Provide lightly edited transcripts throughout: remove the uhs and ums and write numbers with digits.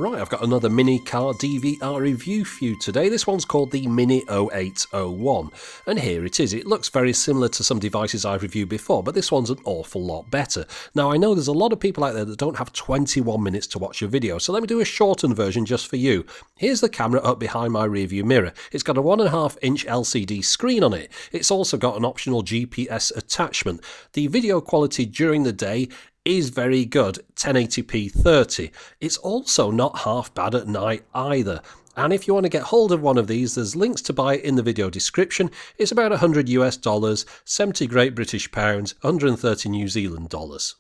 Right, I've got another mini car DVR review for you today. This one's called the Mini 0801, and here it is. It looks very similar to some devices I've reviewed before, but this one's an awful lot better. Now, I know there's a lot of people out there that don't have 21 minutes to watch a video, so let me do a shortened version just for you. Here's the camera up behind my rearview mirror. It's got a 1.5-inch LCD screen on it. It's also got an optional GPS attachment. The video quality during the day is very good, 1080p 30. It's also not half bad at night either. And if you want to get hold of one of these, there's links to buy it in the video description. It's about $100 US, 70 Great British pounds, 130 New Zealand dollars.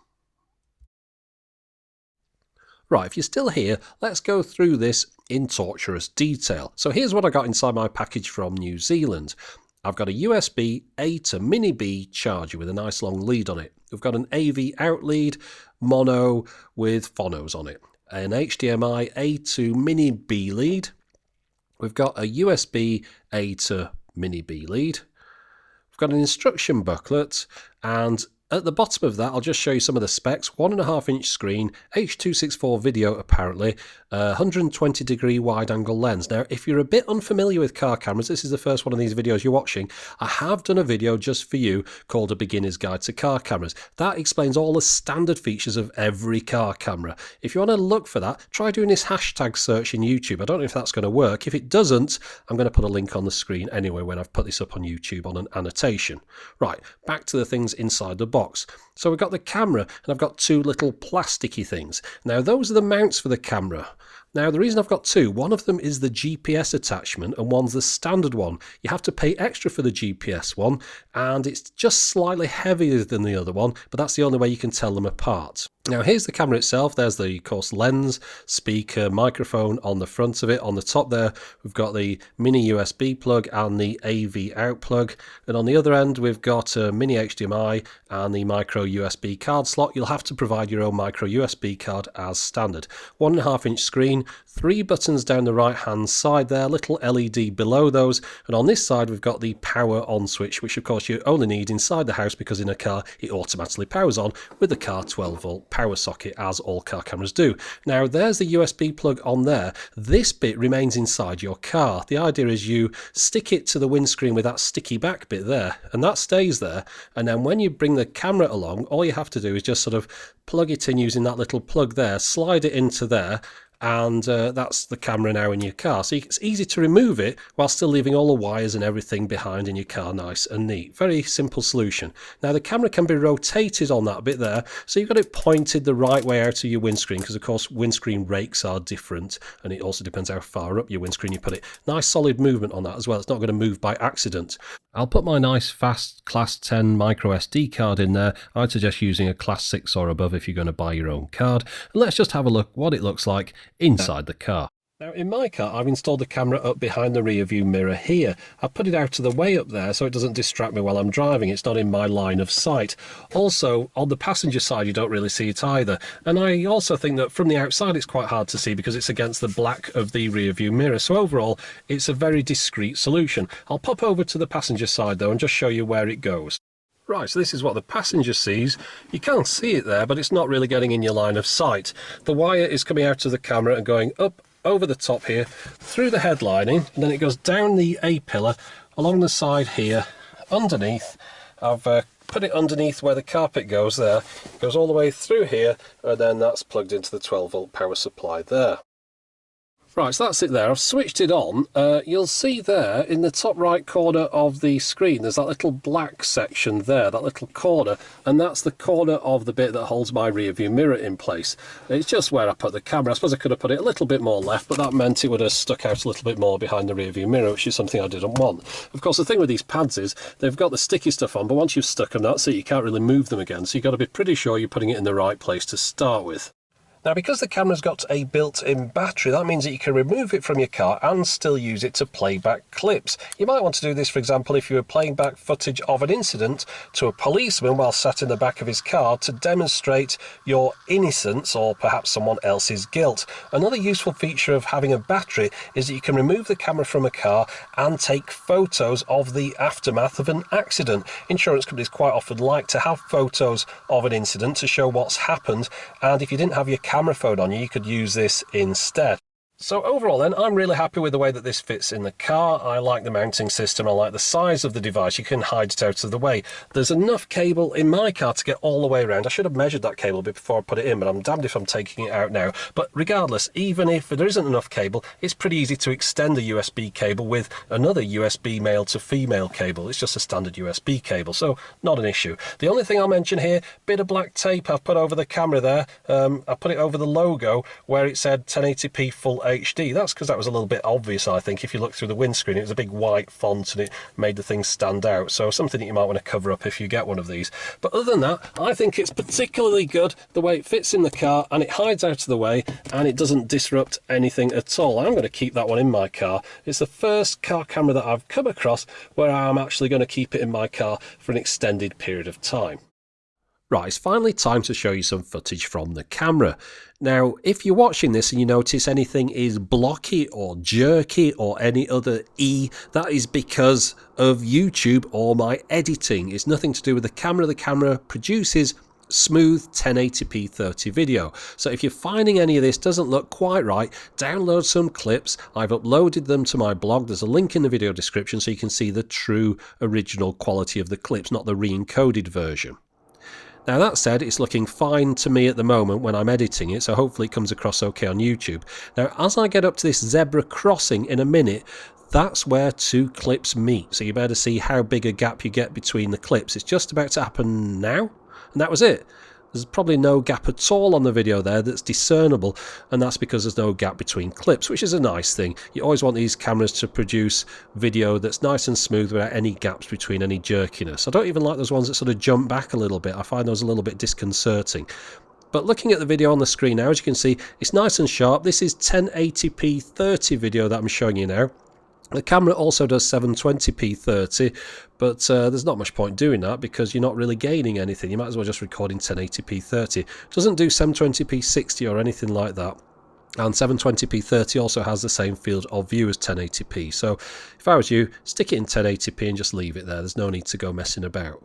Right, if you're still here, let's go through this in torturous detail. So here's what I got inside my package from New Zealand. I've got a USB A to Mini B charger with a nice long lead on it. We've got an AV out lead, mono with phonos on it. An HDMI A to Mini B lead. We've got a USB A to Mini B lead. We've got an instruction booklet, and at the bottom of that, I'll just show you some of the specs. 1.5-inch screen, H.264 video apparently, 120-degree wide-angle lens. Now, if you're a bit unfamiliar with car cameras, this is the first one of these videos you're watching, I have done a video just for you called A Beginner's Guide to Car Cameras. That explains all the standard features of every car camera. If you want to look for that, try doing this hashtag search in YouTube. I don't know if that's going to work. If it doesn't, I'm going to put a link on the screen anyway when I've put this up on YouTube on an annotation. Right, back to the things inside the box. So we've got the camera, and I've got two little plasticky things. Now those are the mounts for the camera. Now the reason I've got two, one of them is the GPS attachment and one's the standard one. You have to pay extra for the GPS one, and it's just slightly heavier than the other one, but that's the only way you can tell them apart. Now here's the camera itself. There's the, of course, lens, speaker, microphone on the front of it. On the top there we've got the mini USB plug and the AV out plug, and on the other end we've got a mini HDMI and the micro USB card slot. You'll have to provide your own micro USB card as standard. 1.5-inch screen, 3 buttons down the right hand side there, little LED below those, and on this side we've got the power on switch, which of course you only need inside the house because in a car it automatically powers on with the car 12-volt power socket, as all car cameras do. Now there's the USB plug on there. This bit remains inside your car. The idea is you stick it to the windscreen with that sticky back bit there, and that stays there, and then when you bring the camera along, all you have to do is just sort of plug it in using that little plug there, slide it into there, and that's the camera now in your car. So it's easy to remove it while still leaving all the wires and everything behind in your car nice and neat. Very simple solution. Now the camera can be rotated on that bit there, so you've got it pointed the right way out of your windscreen, because of course windscreen rakes are different, and it also depends how far up your windscreen you put it. Nice solid movement on that as well. It's not going to move by accident. I'll put my nice fast Class 10 micro SD card in there. I'd suggest using a Class 6 or above if you're going to buy your own card. And let's just have a look what it looks like inside the car. Now in my car I've installed the camera up behind the rear view mirror here. I put it out of the way up there so it doesn't distract me while I'm driving. It's not in my line of sight. Also on the passenger side you don't really see it either, and I also think that from the outside it's quite hard to see because it's against the black of the rear view mirror. So overall it's a very discreet solution. I'll pop over to the passenger side though and just show you where it goes. Right, so this is what the passenger sees. You can't see it there, but it's not really getting in your line of sight. The wire is coming out of the camera and going up over the top here, through the headlining, and then it goes down the A-pillar, along the side here, underneath. I've put it underneath where the carpet goes there. It goes all the way through here, and then that's plugged into the 12-volt power supply there. Right, so that's it there. I've switched it on. You'll see there in the top right corner of the screen there's that little black section there, that little corner, and that's the corner of the bit that holds my rear view mirror in place. It's just where I put the camera. I suppose I could have put it a little bit more left, but that meant it would have stuck out a little bit more behind the rear view mirror, which is something I didn't want. Of course the thing with these pads is they've got the sticky stuff on, but once you've stuck them, that's it, you can't really move them again, so you've got to be pretty sure you're putting it in the right place to start with. Now, because the camera's got a built-in battery, that means that you can remove it from your car and still use it to play back clips. You might want to do this, for example, if you were playing back footage of an incident to a policeman while sat in the back of his car to demonstrate your innocence or perhaps someone else's guilt. Another useful feature of having a battery is that you can remove the camera from a car and take photos of the aftermath of an accident. Insurance companies quite often like to have photos of an incident to show what's happened, and if you didn't have your camera phone on you, you could use this instead. So overall then, I'm really happy with the way that this fits in the car. I like the mounting system, I like the size of the device, you can hide it out of the way. There's enough cable in my car to get all the way around. I should have measured that cable before I put it in, but I'm damned if I'm taking it out now. But regardless, even if there isn't enough cable, it's pretty easy to extend the USB cable with another USB male to female cable. It's just a standard USB cable, so not an issue. The only thing I'll mention here, bit of black tape I've put over the camera there. I put it over the logo where it said 1080p full HD. That's because that was a little bit obvious, I think. If you look through the windscreen, it was a big white font and it made the thing stand out. So something that you might want to cover up if you get one of these. But other than that, I think it's particularly good the way it fits in the car, and it hides out of the way and it doesn't disrupt anything at all. I'm going to keep that one in my car. It's the first car camera that I've come across where I'm actually going to keep it in my car for an extended period of time. Right, it's finally time to show you some footage from the camera. Now, if you're watching this and you notice anything is blocky or jerky or any other that is because of YouTube or my editing. It's nothing to do with the camera. The camera produces smooth 1080p 30 video. So if you're finding any of this doesn't look quite right, download some clips. I've uploaded them to my blog. There's a link in the video description so you can see the true original quality of the clips, not the re-encoded version. Now that said, it's looking fine to me at the moment when I'm editing it, so hopefully it comes across okay on YouTube. Now as I get up to this zebra crossing in a minute, that's where two clips meet, so you better see how big a gap you get between the clips. It's just about to happen now, and that was it. There's probably no gap at all on the video there that's discernible, and that's because there's no gap between clips, which is a nice thing. You always want these cameras to produce video that's nice and smooth without any gaps between any jerkiness. I don't even like those ones that sort of jump back a little bit. I find those a little bit disconcerting. But looking at the video on the screen now, as you can see, it's nice and sharp. This is 1080p 30 video that I'm showing you now. The camera also does 720p 30, but there's not much point doing that because you're not really gaining anything. You might as well just record in 1080p 30. It doesn't do 720p 60 or anything like that. And 720p 30 also has the same field of view as 1080p. So if I was you, stick it in 1080p and just leave it there. There's no need to go messing about.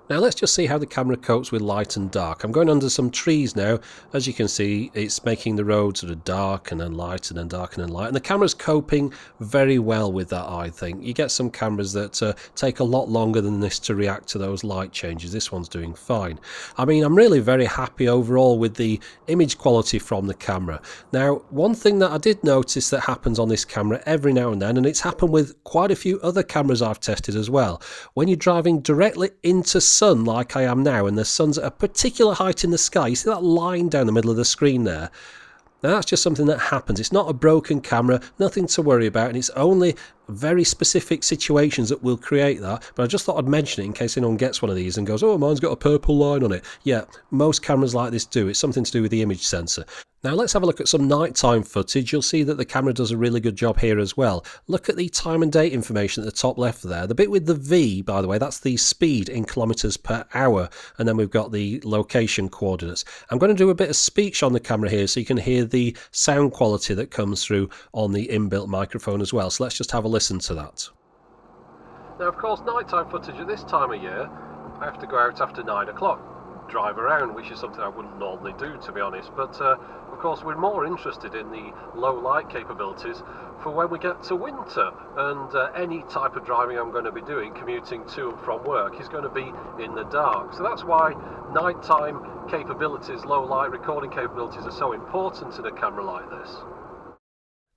Now let's just see how the camera copes with light and dark. I'm going under some trees now. As you can see, it's making the road sort of dark and then light and then dark and then light. And the camera's coping very well with that, I think. You get some cameras that take a lot longer than this to react to those light changes. This one's doing fine. I mean, I'm really very happy overall with the image quality from the camera. Now, one thing that I did notice that happens on this camera every now and then, and it's happened with quite a few other cameras I've tested as well, when you're driving directly into sun like I am now and the sun's at a particular height in the sky, you see that line down the middle of the screen there? Now that's just something that happens. It's not a broken camera, nothing to worry about, and it's only very specific situations that will create that. But I just thought I'd mention it in case anyone gets one of these and goes, oh, mine's got a purple line on it. Yeah, most cameras like this do. It's something to do with the image sensor. Now let's have a look at some nighttime footage. You'll see that the camera does a really good job here as well. Look at the time and date information at the top left there. The bit with the V, by the way, that's the speed in kilometers per hour. And then we've got the location coordinates. I'm going to do a bit of speech on the camera here so you can hear the sound quality that comes through on the inbuilt microphone as well. So let's just have a listen to that. Now, of course, nighttime footage at this time of year, I have to go out after 9 o'clock. Drive around, which is something I wouldn't normally do, to be honest, but of course we're more interested in the low light capabilities for when we get to winter, and any type of driving I'm going to be doing, commuting to and from work, is going to be in the dark. So that's why nighttime capabilities, low light recording capabilities are so important in a camera like this.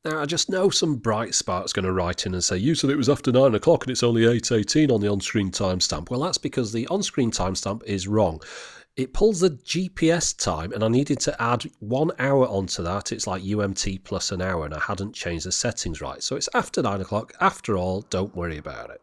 Now, I just know some bright spark's going to write in and say, you said it was after 9 o'clock and it's only 8:18 on the on-screen timestamp. Well, that's because the on-screen timestamp is wrong. It pulls the GPS time, and I needed to add 1 hour onto that. It's like UMT plus an hour, and I hadn't changed the settings right. So it's after 9 o'clock. After all, don't worry about it.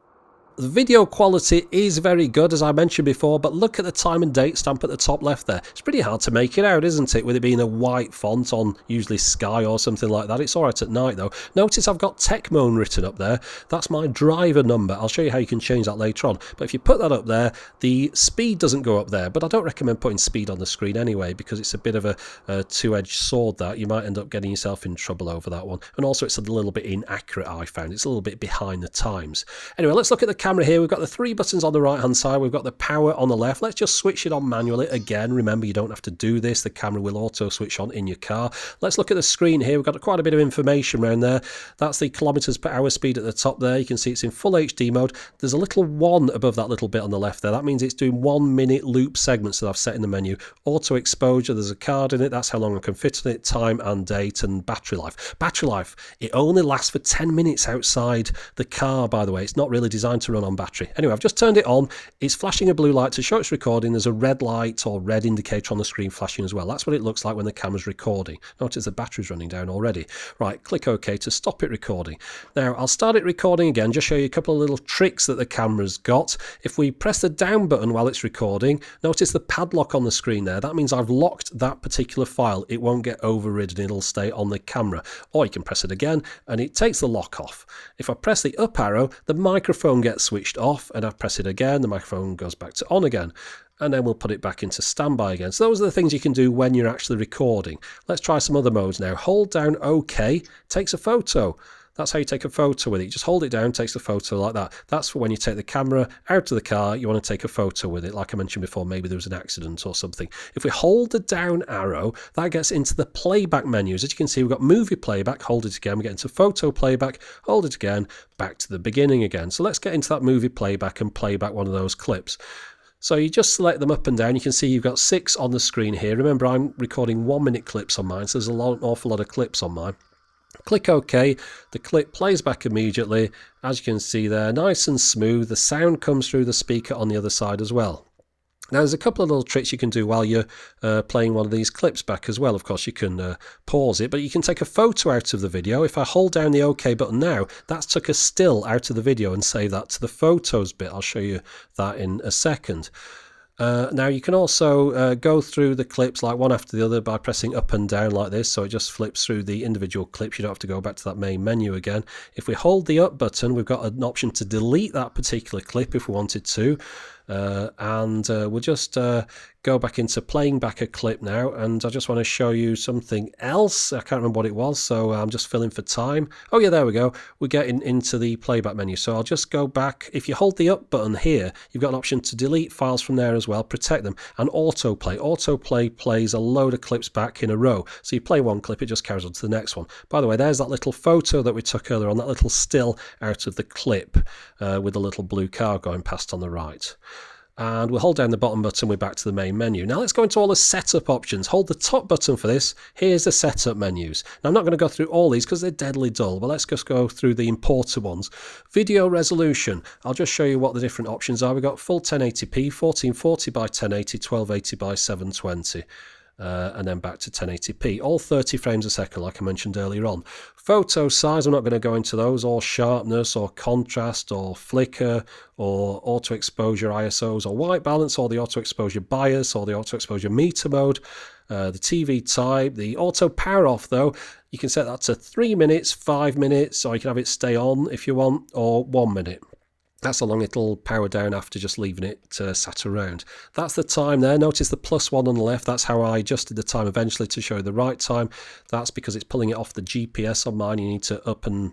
The video quality is very good, as I mentioned before, but look at the time and date stamp at the top left there. It's pretty hard to make it out, isn't it, with it being a white font on usually sky or something like that. It's alright at night though. Notice I've got Techmoan written up there. That's my driver number. I'll show you how you can change that later on. But if you put that up there, the speed doesn't go up there, but I don't recommend putting speed on the screen anyway, because it's a bit of a two-edged sword that you might end up getting yourself in trouble over that one. And also it's a little bit inaccurate, I found. It's a little bit behind the times. Anyway, let's look at the camera here, we've got the 3 buttons on the right hand side, we've got the power on the left. Let's just switch it on manually. Again, remember you don't have to do this, the camera will auto switch on in your car. Let's look at the screen here. We've got quite a bit of information around there. That's the kilometers per hour speed at the top there. You can see it's in full HD mode. There's a little 1 above that little bit on the left there. That means it's doing 1 minute loop segments that I've set in the menu. Auto exposure, there's a card in it, that's how long I can fit on it, time and date, and battery life. Battery life, it only lasts for 10 minutes outside the car, by the way. It's not really designed to run on battery. Anyway, I've just turned it on. It's flashing a blue light to show it's recording. There's a red light or red indicator on the screen flashing as well. That's what it looks like when the camera's recording. Notice the battery's running down already. Right, click OK to stop it recording. Now, I'll start it recording again, just show you a couple of little tricks that the camera's got. If we press the down button while it's recording, notice the padlock on the screen there. That means I've locked that particular file. It won't get overridden. It'll stay on the camera. Or you can press it again and it takes the lock off. If I press the up arrow, the microphone gets switched off, and I press it again, the microphone goes back to on again. And then we'll put it back into standby again. So those are the things you can do when you're actually recording. Let's try some other modes now. Hold down OK, takes a photo. That's how you take a photo with it. You just hold it down, takes a photo like that. That's for when you take the camera out of the car, you want to take a photo with it. Like I mentioned before, maybe there was an accident or something. If we hold the down arrow, that gets into the playback menus. As you can see, we've got movie playback, hold it again, we get into photo playback, hold it again, back to the beginning again. So let's get into that movie playback and play back one of those clips. So you just select them up and down. You can see you've got 6 on the screen here. Remember, I'm recording 1 minute clips on mine, so there's an awful lot of clips on mine. Click OK, the clip plays back immediately. As you can see there, nice and smooth. The sound comes through the speaker on the other side as well. Now there's a couple of little tricks you can do while you're playing one of these clips back as well. Of course you can pause it, but you can take a photo out of the video. If I hold down the OK button now, that's took a still out of the video and save that to the photos bit. I'll show you that in a second. Now you can also go through the clips like one after the other by pressing up and down like this, so it just flips through the individual clips. You don't have to go back to that main menu again. If we hold the up button, we've got an option to delete that particular clip if we wanted to. We'll just go back into playing back a clip now, and I just want to show you something else. I can't remember what it was, so I'm just filling for time. Oh yeah, there we go. We're getting into the playback menu, so I'll just go back. If you hold the up button here, you've got an option to delete files from there as well, protect them, and autoplay. Autoplay plays a load of clips back in a row, so you play one clip, it just carries on to the next one. By the way, there's that little photo that we took earlier on, that little still out of the clip with the little blue car going past on the right. And we'll hold down the bottom button, we're back to the main menu. Now let's go into all the setup options. Hold the top button for this. Here's the setup menus. Now I'm not going to go through all these because they're deadly dull, but let's just go through the important ones. Video resolution. I'll just show you what the different options are. We've got full 1080p, 1440 by 1080, 1280 by 720. And then back to 1080p, all 30 frames a second like I mentioned earlier on. Photo size, I'm not going to go into those, or sharpness, or contrast, or flicker, or auto exposure ISOs, or white balance, or the auto exposure bias, or the auto exposure meter mode, the TV type, the auto power off though, you can set that to 3 minutes, 5 minutes, or you can have it stay on if you want, or 1 minute. That's how long it'll power down after just leaving it sat around. That's the time there. Notice the +1 on the left. That's how I adjusted the time eventually to show the right time. That's because it's pulling it off the GPS on mine. You need to up and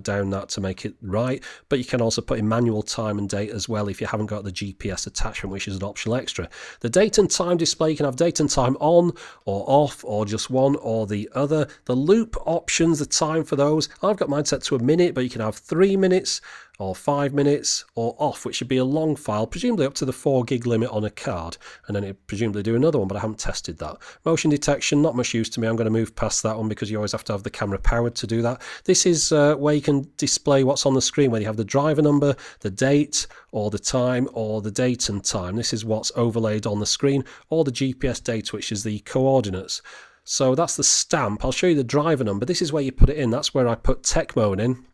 down that to make it right. But you can also put in manual time and date as well if you haven't got the GPS attachment, which is an optional extra. The date and time display, you can have date and time on or off or just one or the other. The loop options, the time for those, I've got mine set to a minute, but you can have 3 minutes or 5 minutes, or off, which should be a long file, presumably up to the 4 gig limit on a card, and then it presumably do another one, but I haven't tested that. Motion detection, not much use to me. I'm going to move past that one because you always have to have the camera powered to do that. This is where you can display what's on the screen, whether you have the driver number, the date, or the time, or the date and time. This is what's overlaid on the screen, or the GPS data, which is the coordinates. So that's the stamp. I'll show you the driver number. This is where you put it in. That's where I put Techmoan in.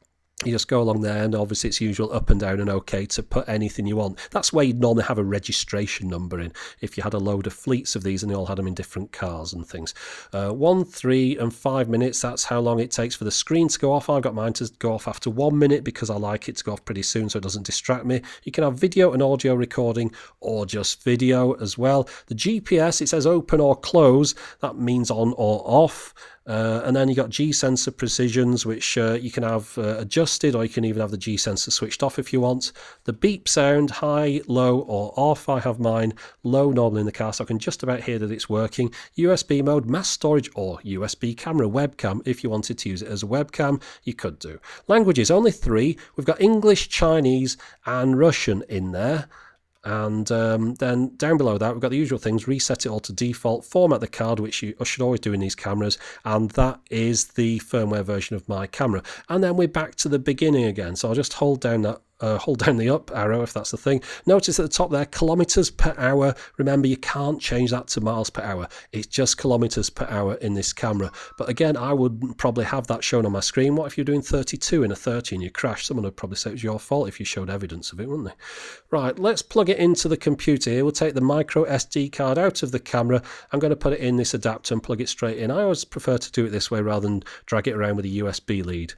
You just go along there, and obviously it's usual up and down and OK to put anything you want. That's where you'd normally have a registration number in if you had a load of fleets of these and they all had them in different cars and things. 1, 3 and 5 minutes, that's how long it takes for the screen to go off. I've got mine to go off after 1 minute because I like it to go off pretty soon so it doesn't distract me. You can have video and audio recording or just video as well. The GPS, it says open or close. That means on or off. And then you got G-sensor precisions, which you can have adjusted, or you can even have the G-sensor switched off if you want. The beep sound, high, low, or off. I have mine low normally in the car, so I can just about hear that it's working. USB mode, mass storage, or USB camera, webcam. If you wanted to use it as a webcam, you could do. Languages, only 3. We've got English, Chinese, and Russian in there. And then down below that, we've got the usual things: reset it all to default, format the card, which you should always do in these cameras, and that is the firmware version of my camera. And then we're back to the beginning again. So I'll just hold down that. Hold down the up arrow if that's the thing. Notice at the top there, kilometers per hour. Remember, you can't change that to miles per hour. It's just kilometers per hour in this camera. But again, I would probably have that shown on my screen. What if you're doing 32 in a 30 and you crash? Someone would probably say it was your fault if you showed evidence of it, wouldn't they? Right, let's plug it into the computer here. We'll take the micro SD card out of the camera. I'm going to put it in this adapter and plug it straight in. I always prefer to do it this way rather than drag it around with a USB lead.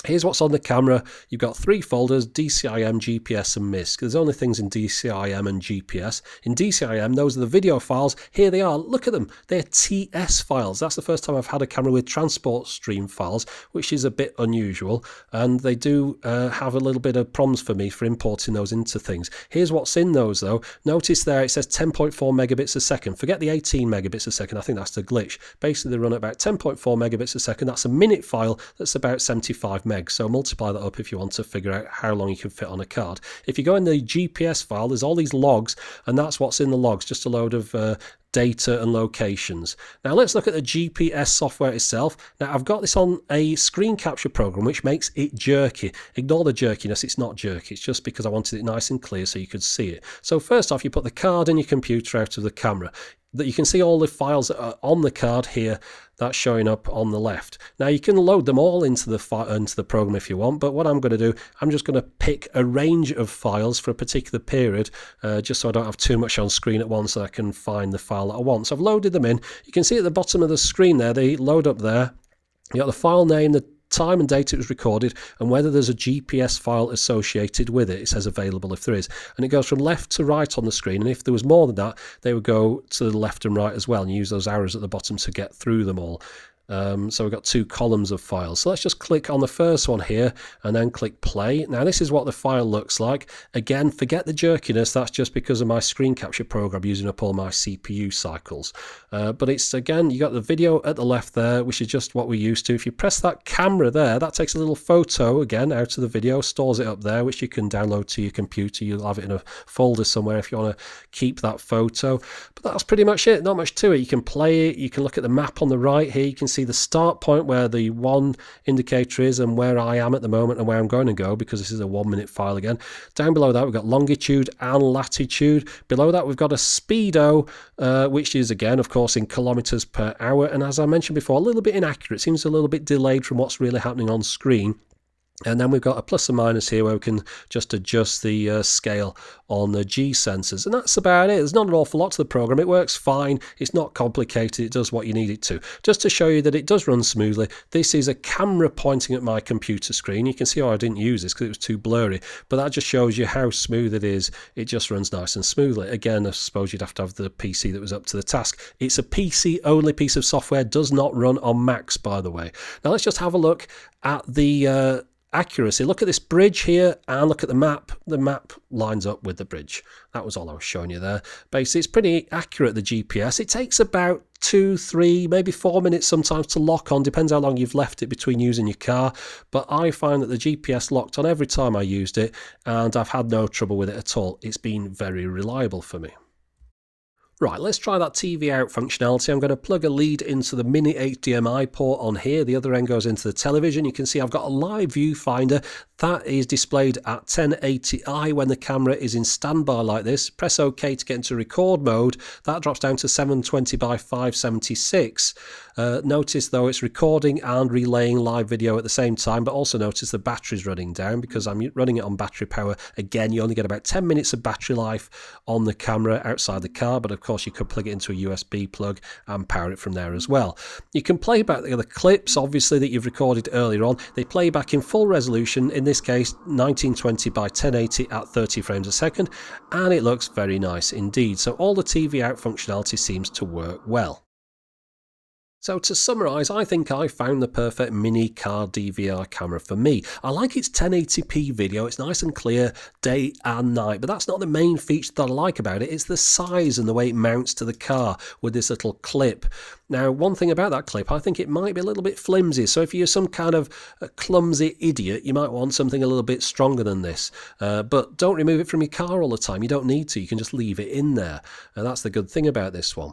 Here's what's on the camera. You've got 3 folders: DCIM, GPS, and MISC. There's only things in DCIM and GPS. In DCIM, those are the video files. Here they are. Look at them. They're TS files. That's the first time I've had a camera with transport stream files, which is a bit unusual. And they do have a little bit of problems for me for importing those into things. Here's what's in those, though. Notice there it says 10.4 megabits a second. Forget the 18 megabits a second. I think that's the glitch. Basically, they run at about 10.4 megabits a second. That's a minute file that's about 75 meg. So multiply that up if you want to figure out how long you can fit on a card. If you go in the GPS file, there's all these logs, and that's what's in the logs, just a load of data and locations. Now let's look at the GPS software itself. Now I've got this on a screen capture program which makes it jerky. Ignore the jerkiness, it's not jerky, it's just because I wanted it nice and clear so you could see it. So first off, you put the card in your computer out of the camera. That you can see all the files that are on the card here, that's showing up on the left. Now you can load them all into the program if you want, but what I'm going to do, I'm just going to pick a range of files for a particular period, just so I don't have too much on screen at once and I can find the file that I want. So I've loaded them in. You can see at the bottom of the screen there, they load up there. You got the file name, the time and date it was recorded, and whether there's a GPS file associated with it. It says available if there is, and it goes from left to right on the screen, and if there was more than that, they would go to the left and right as well, and use those arrows at the bottom to get through them all. So we've got 2 columns of files. So let's just click on the first one here and then click play. Now this is what the file looks like. Again, forget the jerkiness. That's just because of my screen capture program using up all my CPU cycles. But it's, again, you got the video at the left there, which is just what we're used to. If you press that camera there, that takes a little photo again out of the video, stores it up there, which you can download to your computer. You'll have it in a folder somewhere if you want to keep that photo. But that's pretty much it. Not much to it. You can play it. You can look at the map on the right here. You can see the start point where the 1 indicator is and where I am at the moment and where I'm going to go, because this is a 1-minute file again. Down below that we've got longitude and latitude. Below that we've got a speedo, which is again of course in kilometers per hour, and as I mentioned before, a little bit inaccurate. Seems a little bit delayed from what's really happening on screen. And then we've got a plus and minus here where we can just adjust the scale on the G sensors. And that's about it. There's not an awful lot to the program. It works fine. It's not complicated. It does what you need it to. Just to show you that it does run smoothly, this is a camera pointing at my computer screen. You can see I didn't use this because it was too blurry. But that just shows you how smooth it is. It just runs nice and smoothly. Again, I suppose you'd have to have the PC that was up to the task. It's a PC-only piece of software. Does not run on Macs, by the way. Now let's just have a look at the accuracy. Look at this bridge here and look at the map. The map lines up with the bridge. That was all I was showing you there. Basically, it's pretty accurate, the GPS. It takes about 2, 3, maybe 4 minutes sometimes to lock on. Depends how long you've left it between using your car. But I find that the GPS locked on every time I used it, and I've had no trouble with it at all. It's been very reliable for me. Right, let's try that TV out functionality. I'm going to plug a lead into the mini HDMI port on here. The other end goes into the television. You can see I've got a live viewfinder. That is displayed at 1080i when the camera is in standby like this. Press OK to get into record mode. That drops down to 720 by 576. Notice though it's recording and relaying live video at the same time, but also notice the battery's running down because I'm running it on battery power. Again, you only get about 10 minutes of battery life on the camera outside the car, but of course you could plug it into a USB plug and power it from there as well. You can play back the other clips, obviously, that you've recorded earlier on. They play back in full resolution, in this case 1920 by 1080 at 30 frames a second, and it looks very nice indeed. So all the TV out functionality seems to work well. So to summarise, I think I found the perfect mini car DVR camera for me. I like its 1080p video, it's nice and clear day and night, but that's not the main feature that I like about it, it's the size and the way it mounts to the car with this little clip. Now, one thing about that clip, I think it might be a little bit flimsy, so if you're some kind of clumsy idiot, you might want something a little bit stronger than this. But don't remove it from your car all the time, you don't need to, you can just leave it in there. That's the good thing about this one.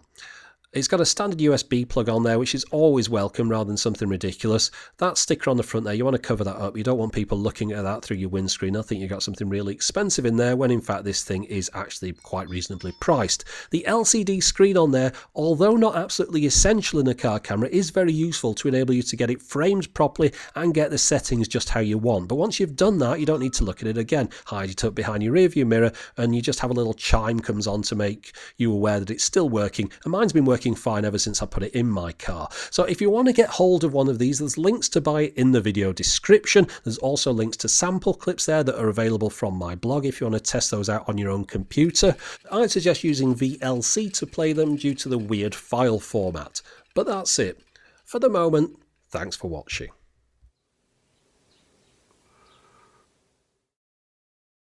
It's got a standard USB plug on there, which is always welcome rather than something ridiculous. That sticker on the front there, you want to cover that up. You don't want people looking at that through your windscreen. I think you've got something really expensive in there when in fact this thing is actually quite reasonably priced. The LCD screen on there, although not absolutely essential in a car camera, is very useful to enable you to get it framed properly and get the settings just how you want. But once you've done that, you don't need to look at it again. Hide it up behind your rearview mirror and you just have a little chime comes on to make you aware that it's still working. And mine's been working fine ever since I put it in my car. So if you want to get hold of one of these, there's links to buy it in the video description. There's also links to sample clips there that are available from my blog if you want to test those out on your own computer. I'd suggest using VLC to play them due to the weird file format. But that's it. For the moment, thanks for watching.